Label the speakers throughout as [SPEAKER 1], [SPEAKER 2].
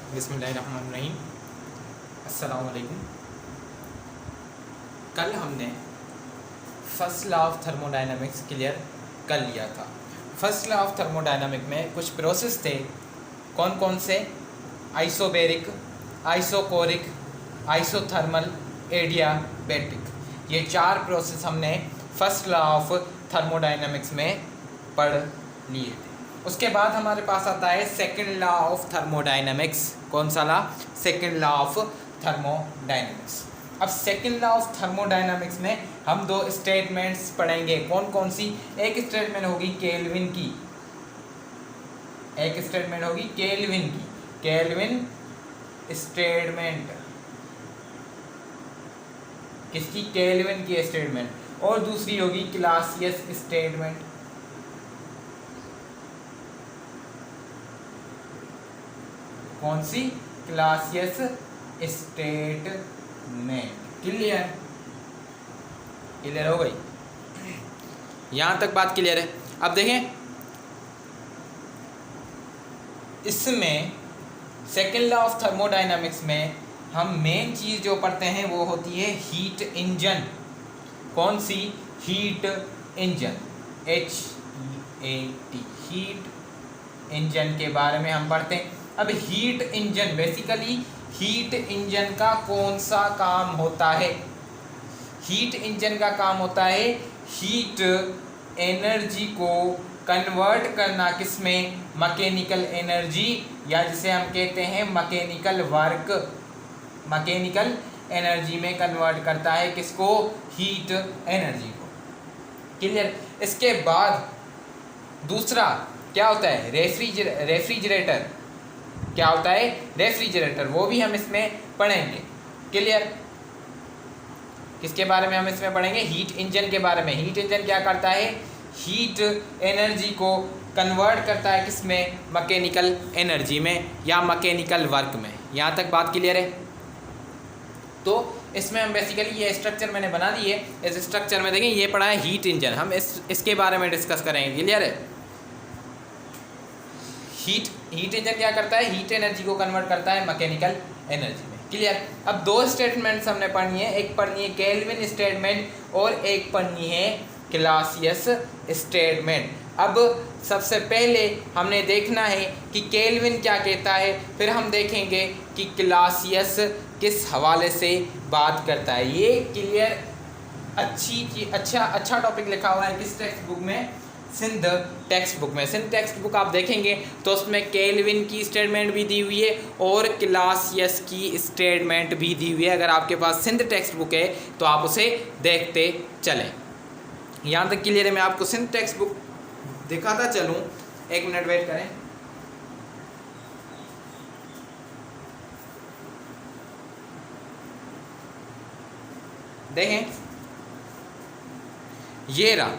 [SPEAKER 1] बिस्मिल्लाहिर्रहमानिर्रहीम। अस्सलाम वालेकुम। कल हमने first law of thermodynamics clear कर लिया था। फर्स्ट लॉ ऑफ थर्मोडायनामिक में कुछ प्रोसेस थे। कौन कौन से? Isobaric, isochoric, isothermal, adiabatic. ये चार प्रोसेस हमने फर्स्ट लॉ ऑफ थर्मोडायनामिक्स में पढ़ लिए थे। उसके बाद हमारे पास आता है सेकंड लॉ ऑफ थर्मोडायनामिक्स। कौन सा law? Second law of thermodynamics. अब सेकंड लॉ ऑफ थर्मोडायनामिक्स में हम दो स्टेटमेंट्स पढ़ेंगे। कौन कौन सी? एक स्टेटमेंट होगी केल्विन की, एक स्टेटमेंट होगी केल्विन की, केल्विन स्टेटमेंट। किसकी? केल्विन की स्टेटमेंट। और दूसरी होगी क्लासियस स्टेटमेंट। कौन सी? Clausius statement. क्लियर? क्लियर हो गई? यहां तक बात क्लियर है। अब देखें, इसमें सेकेंड लॉ ऑफ थर्मोडायनामिक्स में हम मेन चीज जो पढ़ते हैं वो होती है हीट इंजन। कौन सी? Heat engine, HEAT, heat engine के बारे में हम पढ़ते हैं। अब heat engine, basically heat engine का कौन सा काम होता है? हीट इंजन का काम होता है हीट एनर्जी को कन्वर्ट करना। किसमें? मैकेनिकल एनर्जी, या जिसे हम कहते हैं मैकेनिकल वर्क। मैकेनिकल एनर्जी में कन्वर्ट करता है किसको? हीट एनर्जी को। क्लियर? इसके बाद दूसरा क्या होता है? रेफ्रिजरेटर। क्या होता है? रेफ्रिजरेटर। वो भी हम इसमें पढ़ेंगे। क्लियर? किसके बारे में हम इसमें पढ़ेंगे? हीट इंजन के बारे में। हीट इंजन क्या करता है? हीट एनर्जी को कन्वर्ट करता है किसमें? मैकेनिकल एनर्जी में या मैकेनिकल वर्क में। यहाँ तक बात क्लियर है? तो इसमें हम बेसिकली ये स्ट्रक्चर मैंने बना दी है। इस स्ट्रक्चर में देखें, ये पढ़ा है हीट इंजन। हम इसके बारे में डिस्कस करेंगे। क्लियर है? हीट इंजन क्या करता है? हीट एनर्जी को कन्वर्ट करता है मैकेनिकल एनर्जी में। क्लियर? अब दो स्टेटमेंट्स हमने पढ़नी है। एक पढ़नी है केल्विन स्टेटमेंट और एक पढ़नी है क्लासियस स्टेटमेंट। अब सबसे पहले हमने देखना है कि केल्विन क्या कहता है, फिर हम देखेंगे कि क्लासियस किस हवाले से बात करता है। ये क्लियर अच्छा टॉपिक लिखा हुआ है किस टेक्स्ट बुक में? सिंध टेक्स्ट बुक में। सिंध टेक्स्ट बुक आप देखेंगे तो उसमें केल्विन की स्टेटमेंट भी दी हुई है और क्लासियस की स्टेटमेंट भी दी हुई है। अगर आपके पास सिंध टेक्स्ट बुक है तो आप उसे देखते चलें। यहाँ तक क्लियर है? मैं आपको सिंध टेक्स्ट बुक दिखाता चलूँ। एक मिनट वेट करें। देखें, ये रहा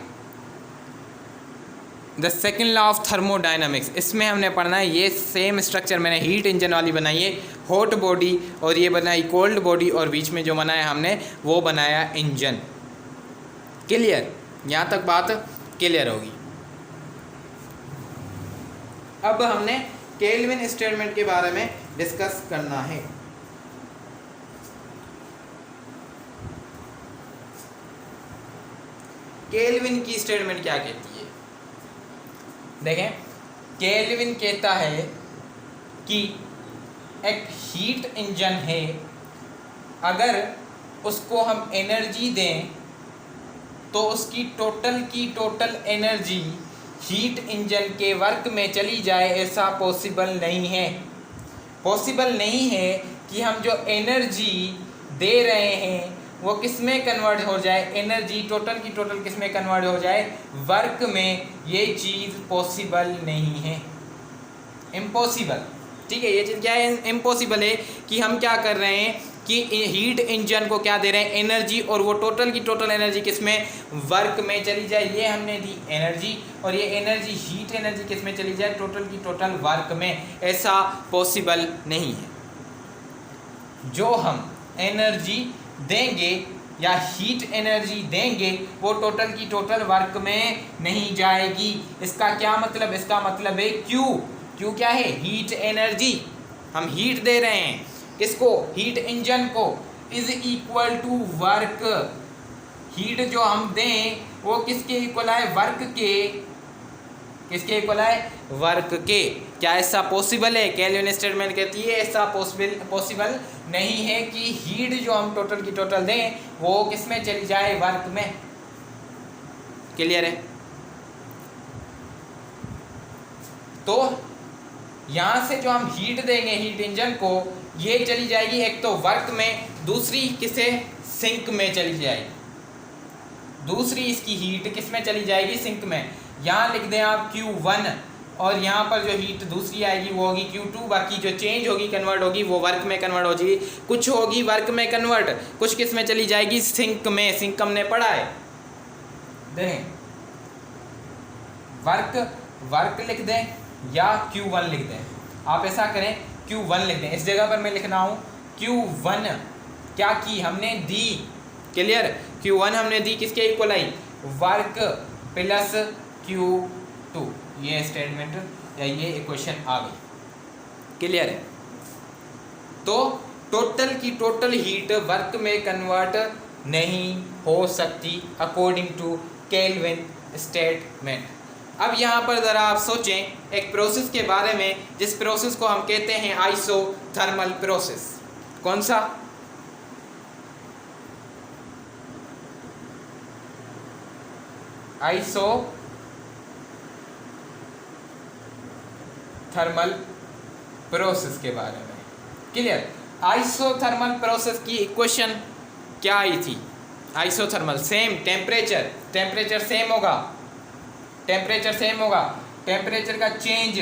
[SPEAKER 1] the second law of thermodynamics. इसमें हमने पढ़ना है, ये सेम स्ट्रक्चर मैंने हीट इंजन वाली बनाई है, हॉट बॉडी, और ये बनाई कोल्ड बॉडी, और बीच में जो बनाया हमने वो बनाया इंजन। क्लियर? यहाँ तक बात क्लियर होगी। अब हमने केल्विन स्टेटमेंट के बारे में डिस्कस करना है। केल्विन की स्टेटमेंट क्या कहती है? देखें, केल्विन कहता है कि एक हीट इंजन है, अगर उसको हम एनर्जी दें तो उसकी टोटल एनर्जी हीट इंजन के वर्क में चली जाए। ऐसा पॉसिबल नहीं है। पॉसिबल नहीं है कि हम जो एनर्जी दे रहे हैं वो किस में कन्वर्ट हो जाए? एनर्जी टोटल की टोटल किस में कन्वर्ट हो जाए? वर्क में। ये चीज़ पॉसिबल नहीं है, इम्पॉसिबल। ठीक है? ये चीज़ क्या है? इम्पॉसिबल है कि हम क्या कर रहे हैं कि हीट इंजन को क्या दे रहे हैं? एनर्जी, और वो टोटल की टोटल एनर्जी किस में? वर्क में चली जाए। ये हमने दी एनर्जी, और ये एनर्जी हीट एनर्जी किस में चली जाए? टोटल की टोटल वर्क में। ऐसा पॉसिबल नहीं है। जो हम एनर्जी देंगे या हीट एनर्जी देंगे वो टोटल की टोटल वर्क में नहीं जाएगी। इसका क्या मतलब? इसका मतलब है क्यू। क्यू क्या है? Heat energy. हम हीट दे रहे हैं किसको, हीट इंजन को, is equal to work. Heat जो हम दें वो किसके इक्वल है, वर्क के। किसके इक्वल है, वर्क के। क्या ऐसा पॉसिबल है, केल्विन स्टेटमेंट कहती है ऐसा पॉसिबल नहीं है कि हीट जो हम टोटल की टोटल दें वो किस में चली जाए, वर्क में। क्लियर है। तो यहां से जो हम हीट देंगे हीट इंजन को, ये चली जाएगी एक तो वर्क में, दूसरी किसे, सिंक में चली जाएगी। दूसरी इसकी हीट किस में चली जाएगी, सिंक में। यहाँ लिख दें आप Q1 और यहाँ पर जो हीट दूसरी आएगी वो होगी Q2। बाकी जो चेंज होगी, कन्वर्ट होगी, वो वर्क में कन्वर्ट हो जाएगी। कुछ होगी वर्क में कन्वर्ट, कुछ किस में चली जाएगी, सिंक में। सिंक हमने पढ़ा है, देखें वर्क लिख दें या Q1 लिख दें। आप ऐसा करें Q1 लिख दें। इस जगह पर मैं लिख रहा हूँ Q1 क्या की हमने दी, क्लियर। Q1 हमने दी किसके इक्वल आई, वर्क प्लस Q2। ये स्टेटमेंट या ये इक्वेशन आ गई, क्लियर है। तो टोटल की टोटल हीट वर्क में कन्वर्ट नहीं हो सकती अकॉर्डिंग टू केल्विन स्टेटमेंट। अब यहाँ पर ज़रा आप सोचें एक प्रोसेस के बारे में, जिस प्रोसेस को हम कहते हैं आइसोथर्मल प्रोसेस। कौन सा, आइसोथर्मल प्रोसेस के बारे में, क्लियर। आइसोथर्मल प्रोसेस की इक्वेशन क्या आई थी, आइसोथर्मल सेम टेम्परेचर सेम होगा, टेम्परेचर का चेंज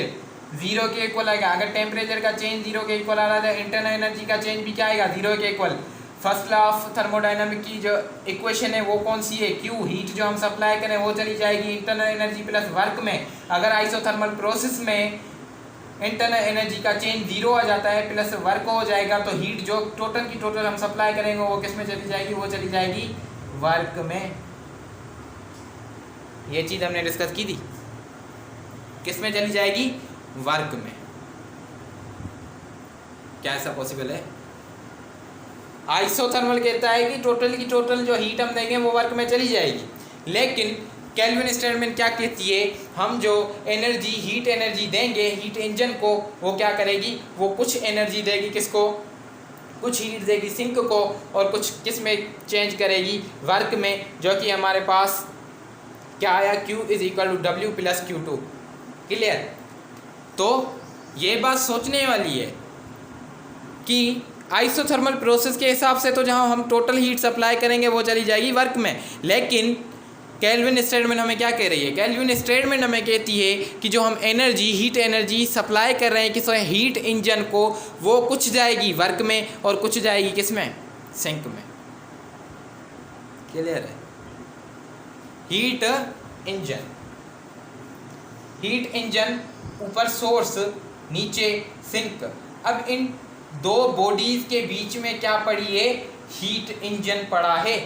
[SPEAKER 1] जीरो के इक्वल आएगा। अगर टेम्परेचर का चेंज जीरो के इक्वल आ रहा है तो इंटरनल एनर्जी का चेंज भी क्या आएगा, जीरो के equal. First law of thermodynamic की जो इक्वेशन है वो कौन सी है, क्यू, हीट जो हम सप्लाई करें वो चली जाएगी इंटरनल एनर्जी प्लस वर्क में। अगर आइसोथर्मल प्रोसेस में इंटरनल एनर्जी का चेंज जीरो आ जाता है प्लस वर्क हो जाएगा, तो हीट जो टोटल की टोटल हम सप्लाई करेंगे वो किस में चली जाएगी, वो चली जाएगी वर्क में। ये चीज़ हमने डिस्कस की थी, किस में चली जाएगी, वर्क में। क्या ऐसा पॉसिबल है, आइसोथर्मल कहता है कि टोटल की टोटल जो हीट हम देंगे वो वर्क में चली जाएगी। लेकिन केल्विन स्टेटमेंट क्या कहती है, हम जो एनर्जी हीट एनर्जी देंगे हीट इंजन को, वो क्या करेगी, वो कुछ एनर्जी देगी किसको, कुछ हीट देगी सिंक को, और कुछ किस में चेंज करेगी, वर्क में। जो कि हमारे पास क्या आया, Q is equal to W plus Q2, clear. तो ये बात सोचने वाली है कि आइसोथर्मल प्रोसेस के हिसाब से तो जहाँ हम टोटल हीट सप्लाई करेंगे वो चली जाएगी वर्क में। लेकिन केल्विन स्टेटमेंट हमें क्या कह रही है, केल्विन स्टेटमेंट हमें कहती है कि जो हम एनर्जी हीट एनर्जी सप्लाई कर रहे हैं किस हीट इंजन को, वो कुछ जाएगी वर्क में और कुछ जाएगी किस में, सिंक में, क्लियर है। हीट इंजन ऊपर सोर्स नीचे सिंक। अब इन दो बॉडीज के बीच में क्या पड़ी है, हीट इंजन पड़ा है।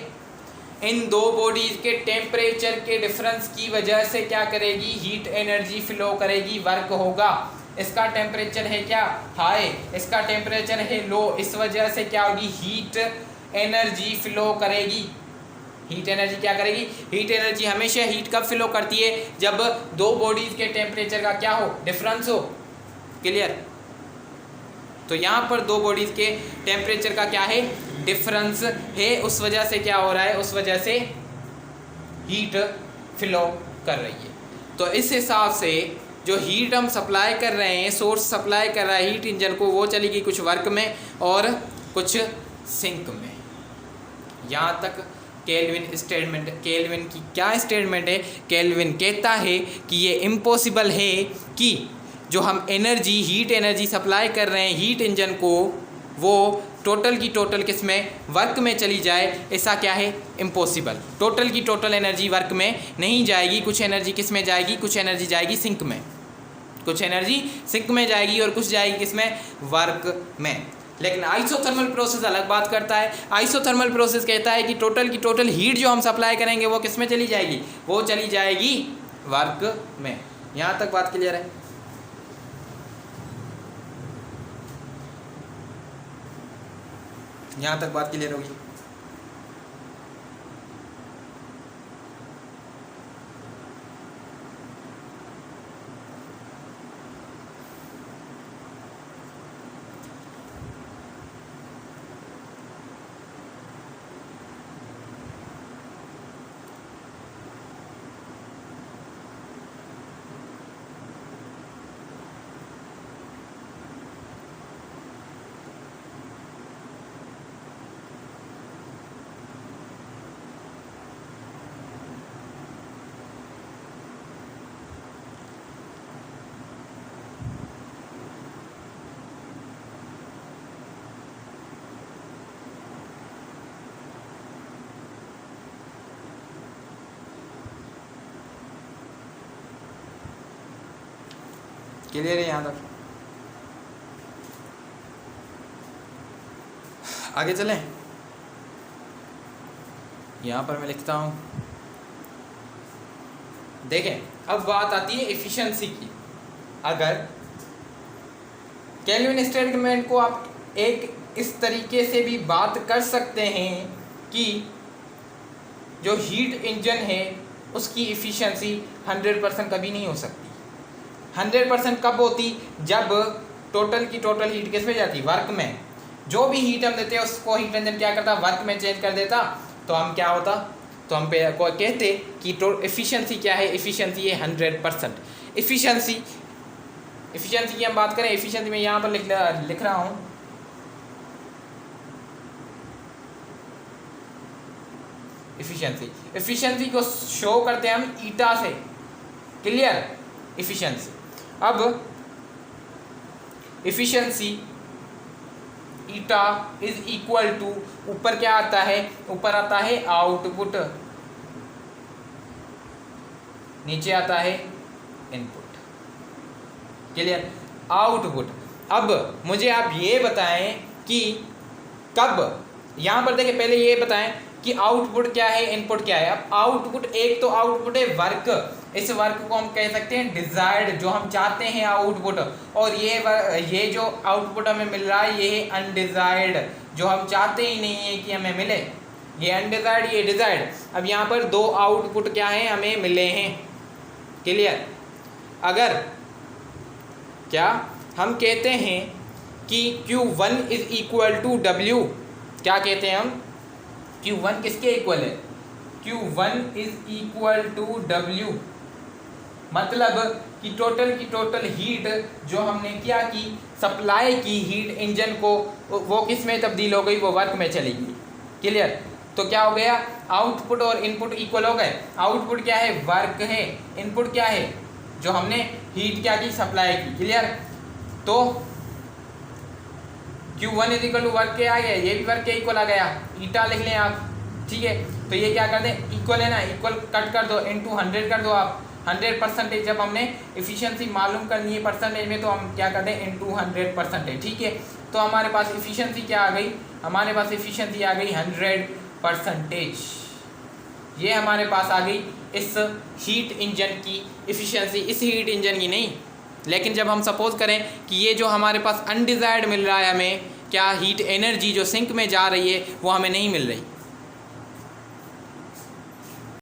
[SPEAKER 1] इन दो बॉडीज के टेम्परेचर के डिफरेंस की वजह से क्या करेगी, हीट एनर्जी फ्लो करेगी, वर्क होगा। इसका टेम्परेचर है क्या, हाई, इसका टेम्परेचर है लो, इस वजह से क्या होगी, हीट एनर्जी फ्लो करेगी। हीट एनर्जी क्या करेगी, हीट एनर्जी हमेशा हीट कब फ्लो करती है, जब दो बॉडीज के टेम्परेचर का क्या हो, डिफरेंस हो, क्लियर। तो यहाँ पर दो बॉडीज के टेम्परेचर का क्या है, डिफरेंस है, उस वजह से क्या हो रहा है, उस वजह से हीट फ्लो कर रही है। तो इस हिसाब से जो हीट हम सप्लाई कर रहे हैं, सोर्स सप्लाई कर रहा है हीट इंजन को, वो चलेगी कुछ वर्क में और कुछ सिंक में। यहाँ तक केल्विन स्टेटमेंट, केल्विन की क्या स्टेटमेंट है, केल्विन कहता है कि ये इम्पॉसिबल है कि जो हम एनर्जी हीट एनर्जी सप्लाई कर रहे हैं हीट इंजन को, वो टोटल की टोटल किस में, वर्क में चली जाए। ऐसा क्या है, इम्पॉसिबल। टोटल की टोटल एनर्जी वर्क में नहीं जाएगी, कुछ एनर्जी किस में जाएगी, कुछ एनर्जी जाएगी सिंक में, कुछ एनर्जी सिंक में जाएगी और कुछ जाएगी किस में, वर्क में। लेकिन आइसोथर्मल प्रोसेस अलग बात करता है। आइसोथर्मल प्रोसेस कहता है कि टोटल की टोटल हीट जो हम सप्लाई करेंगे वो किस में चली जाएगी, वो चली जाएगी वर्क में। यहाँ तक बात क्लियर है। यहाँ तक बात क्लियर होगी। क्लियर है यहाँ तक? आगे चलें। यहाँ पर मैं लिखता हूँ, देखें अब बात आती है एफिशिएंसी की। अगर केल्विन स्टेटमेंट को आप एक इस तरीके से भी बात कर सकते हैं कि जो हीट इंजन है उसकी एफिशिएंसी 100% कभी नहीं हो सकती। 100% कब होती? जब टोटल की टोटल हीट किस में जाती? वर्क में। जो भी हीट हम देते हैं उसको हीट इंजन क्या करता? वर्क में चेंज कर देता। तो हम क्या होता? तो हम पे को कहते कि एफिशिएंसी क्या है? एफिशिएंसी है 100%। एफिशिएंसी की हम बात करें, एफिशिएंसी में यहाँ पर लिख रहा हूँ, एफिशिएंसी को शो करते हैं हम ईटा से। क्लियर? एफिशिएंसी। अब efficiency eta is equal to, ऊपर क्या आता है? ऊपर आता है आउटपुट, नीचे आता है इनपुट। क्लियर? आउटपुट। अब मुझे आप ये बताएं कि कब, यहाँ पर देखिए पहले ये बताएं कि आउटपुट क्या है, इनपुट क्या है। अब आउटपुट, एक तो आउटपुट है वर्क, इस वर्क को हम कह सकते हैं डिजायर्ड, जो हम चाहते हैं आउटपुट, और ये जो आउटपुट हमें मिल रहा है ये है अनडिजायर्ड, जो हम चाहते ही नहीं है कि हमें मिले। ये अनडिजायर्ड, ये डिजायर्ड। अब यहाँ पर दो आउटपुट क्या है हमें मिले हैं। क्लियर? अगर क्या हम कहते हैं कि Q1 is equal to W, क्या कहते हैं हम? Q1 किसके इक्वल है? Q1 is equal to W, मतलब कि टोटल की टोटल हीट जो हमने क्या की, सप्लाई की हीट इंजन को, वो किस में तब्दील हो गई? वो वर्क में चली गई। क्लियर? तो क्या हो गया? आउटपुट और इनपुट इक्वल हो गए। आउटपुट क्या है? वर्क है। इनपुट क्या है? जो हमने हीट क्या की, सप्लाई की। क्लियर? तो Q1 is equal to work के आ गया, ये भी वर्क के इक्वल आ गया, ईटा लिख लें आप। ठीक है, तो ये क्या कर दें? इक्वल है ना, इक्वल कट कर दो, इनटू 100 कर दो आप। 100%, जब हमने एफिशिएंसी मालूम करनी है परसेंटेज में, तो हम क्या कर दें? इनटू 100%। ठीक है, तो हमारे पास एफिशिएंसी क्या आ गई? हमारे पास एफिशिएंसी आ गई 100%। ये हमारे पास आ गई इस हीट इंजन की एफिशिएंसी, इस हीट इंजन की नहीं। लेकिन जब हम सपोज करें कि ये जो हमारे पास अनडिजायर्ड मिल रहा है हमें, क्या हीट एनर्जी जो सिंक में जा रही है वो हमें नहीं मिल रही,